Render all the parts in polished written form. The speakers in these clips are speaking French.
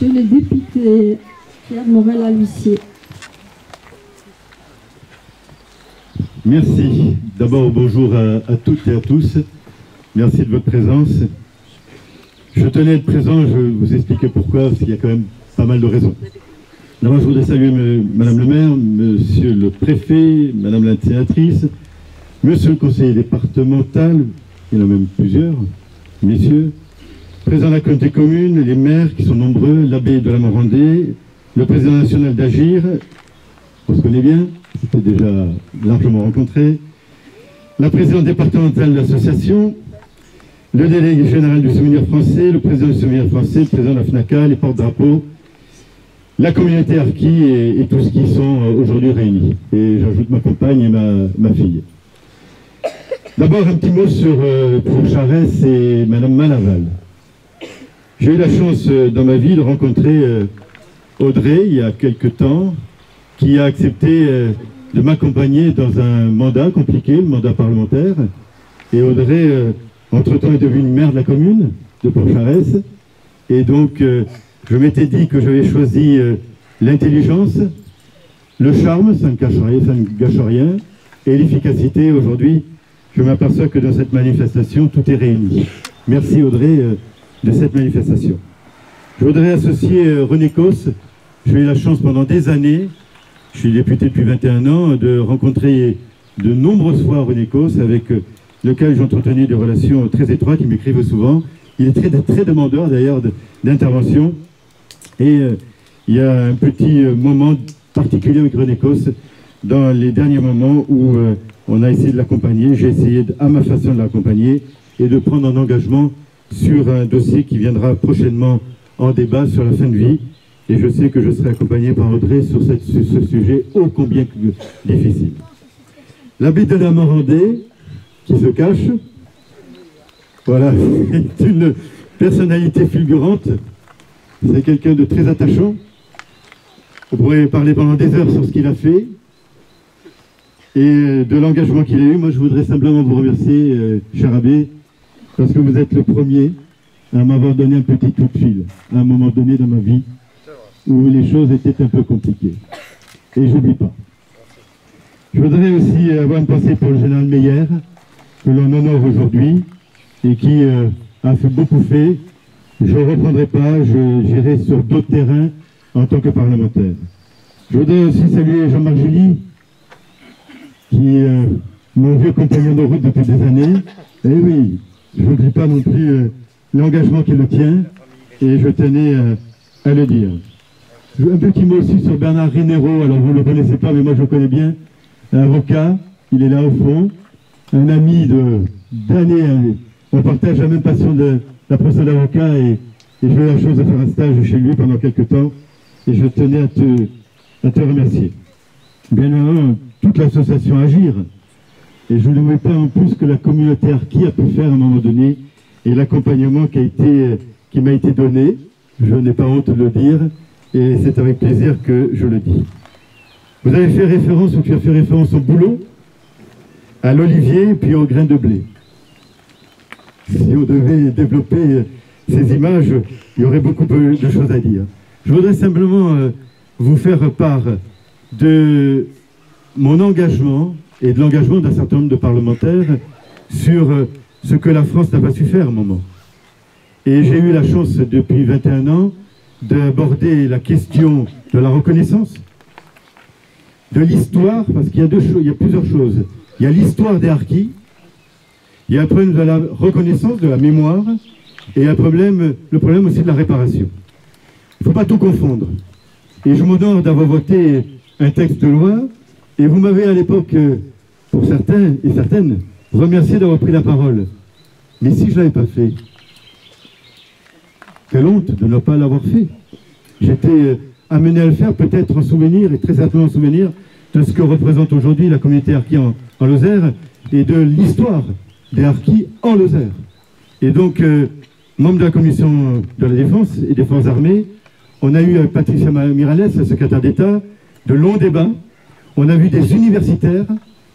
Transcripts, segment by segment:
Monsieur le député Pierre Morel-A-L'Huissier. Merci. D'abord, bonjour à toutes et à tous. Merci de votre présence. Je tenais à être présent, je vais vous expliquer pourquoi, parce qu'il y a quand même pas mal de raisons. D'abord, je voudrais saluer Madame le maire, Monsieur le préfet, Madame la sénatrice, Monsieur le conseiller départemental, il y en a même plusieurs, messieurs, président de la communauté commune, les maires qui sont nombreux, l'abbé de la Morandée, le président national d'Agir, on se connaît bien, c'était déjà largement rencontré, la présidente départementale de l'association, le délégué général du Souvenir français, le président du Souvenir français, le président de la FNACA, les porte-drapeaux, la communauté Harki et tous qui sont aujourd'hui réunis. Et j'ajoute ma compagne et ma fille. D'abord un petit mot sur Pont-Charès et Madame Malaval. J'ai eu la chance dans ma vie de rencontrer Audrey il y a quelque temps, qui a accepté de m'accompagner dans un mandat compliqué, le mandat parlementaire. Et Audrey, entre-temps, est devenue maire de la commune de Pont-Charès. Et donc, je m'étais dit que j'avais choisi l'intelligence, le charme, ça ne gâche rien, et l'efficacité. Aujourd'hui, je m'aperçois que dans cette manifestation, tout est réuni. Merci Audrey de cette manifestation. Je voudrais associer René Causse. J'ai eu la chance pendant des années, je suis député depuis 21 ans, de rencontrer de nombreuses fois René Causse, avec lequel j'ai entretenu des relations très étroites. Il m'écrivait souvent. Il est très demandeur d'ailleurs d'intervention. Et il y a un petit moment particulier avec René Causse dans les derniers moments où on a essayé de l'accompagner. J'ai essayé à ma façon de l'accompagner et de prendre un engagement sur un dossier qui viendra prochainement en débat sur la fin de vie. Et je sais que je serai accompagné par Audrey sur ce sujet ô combien difficile. L'abbé de la Morandée, qui se cache, voilà, c'est une personnalité fulgurante. C'est quelqu'un de très attachant. On pourrait parler pendant des heures sur ce qu'il a fait et de l'engagement qu'il a eu. Moi, je voudrais simplement vous remercier, cher abbé, parce que vous êtes le premier à m'avoir donné un petit coup de fil à un moment donné dans ma vie où les choses étaient un peu compliquées. Et j'oublie pas. Je voudrais aussi avoir une pensée pour le général Meyer, que l'on honore aujourd'hui et qui a fait beaucoup fait. Je ne reprendrai pas, j'irai sur d'autres terrains en tant que parlementaire. Je voudrais aussi saluer Jean-Marc July, qui est mon vieux compagnon de route depuis des années. Et oui, je n'oublie pas non plus l'engagement qui le tient, et je tenais à le dire. Un petit mot aussi sur Bernard Rinero. Alors vous ne le connaissez pas, mais moi je le connais bien. Un avocat, il est là au fond, un ami d'années. On partage la même passion de la profession d'avocat et j'ai eu la chance de faire un stage chez lui pendant quelques temps et je tenais à te remercier. Bien évidemment, toute l'association Agir, et je n'oublie pas en plus que la communauté Harki a pu faire à un moment donné et l'accompagnement qui m'a été donné, je n'ai pas honte de le dire et c'est avec plaisir que je le dis. Vous avez fait référence, ou tu as fait référence au boulot, à l'olivier puis au grain de blé. Si on devait développer ces images, il y aurait beaucoup de choses à dire. Je voudrais simplement vous faire part de mon engagement et de l'engagement d'un certain nombre de parlementaires sur ce que la France n'a pas su faire à un moment. Et j'ai eu la chance depuis 21 ans d'aborder la question de la reconnaissance, de l'histoire, parce qu'il y a il y a plusieurs choses. Il y a l'histoire des Harkis, il y a un problème de la reconnaissance, de la mémoire, et le problème aussi de la réparation. Il ne faut pas tout confondre. Et je m'honore d'avoir voté un texte de loi, et vous m'avez à l'époque, pour certains et certaines, remercié d'avoir pris la parole. Mais si je ne l'avais pas fait, quelle honte de ne pas l'avoir fait. J'étais amené à le faire, peut-être en souvenir, et très certainement en souvenir, de ce que représente aujourd'hui la communauté Harki en Lozère, et de l'histoire des Harkis en Lozère. Et donc, membre de la commission de la défense et des forces armées, on a eu avec Patricia Miralles, la secrétaire d'État, de longs débats. On a vu des universitaires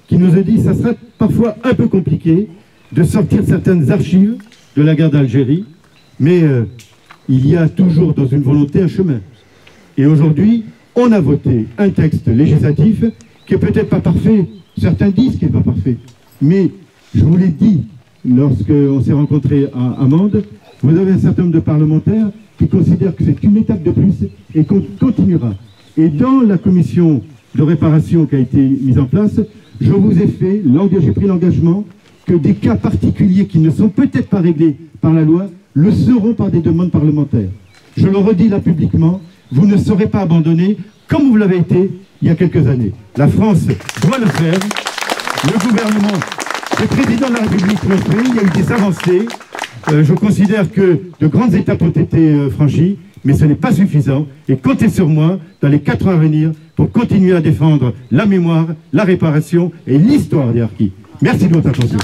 qui nous ont dit que ça sera parfois un peu compliqué de sortir certaines archives de la guerre d'Algérie, mais il y a toujours dans une volonté un chemin. Et aujourd'hui, on a voté un texte législatif qui est peut-être pas parfait. Certains disent qu'il n'est pas parfait. Mais je vous l'ai dit lorsqu'on s'est rencontrés à Mende, vous avez un certain nombre de parlementaires qui considèrent que c'est une étape de plus et qu'on continuera. Et dans la commission de réparation qui a été mise en place, je vous ai j'ai pris l'engagement que des cas particuliers qui ne sont peut-être pas réglés par la loi le seront par des demandes parlementaires. Je le redis là publiquement, vous ne serez pas abandonnés comme vous l'avez été il y a quelques années. La France doit le faire, le gouvernement, le président de la République le fait, il y a eu des avancées. Je considère que de grandes étapes ont été franchies, mais ce n'est pas suffisant. Et comptez sur moi dans les 4 ans à venir pour continuer à défendre la mémoire, la réparation et l'histoire des harkis. Merci de votre attention.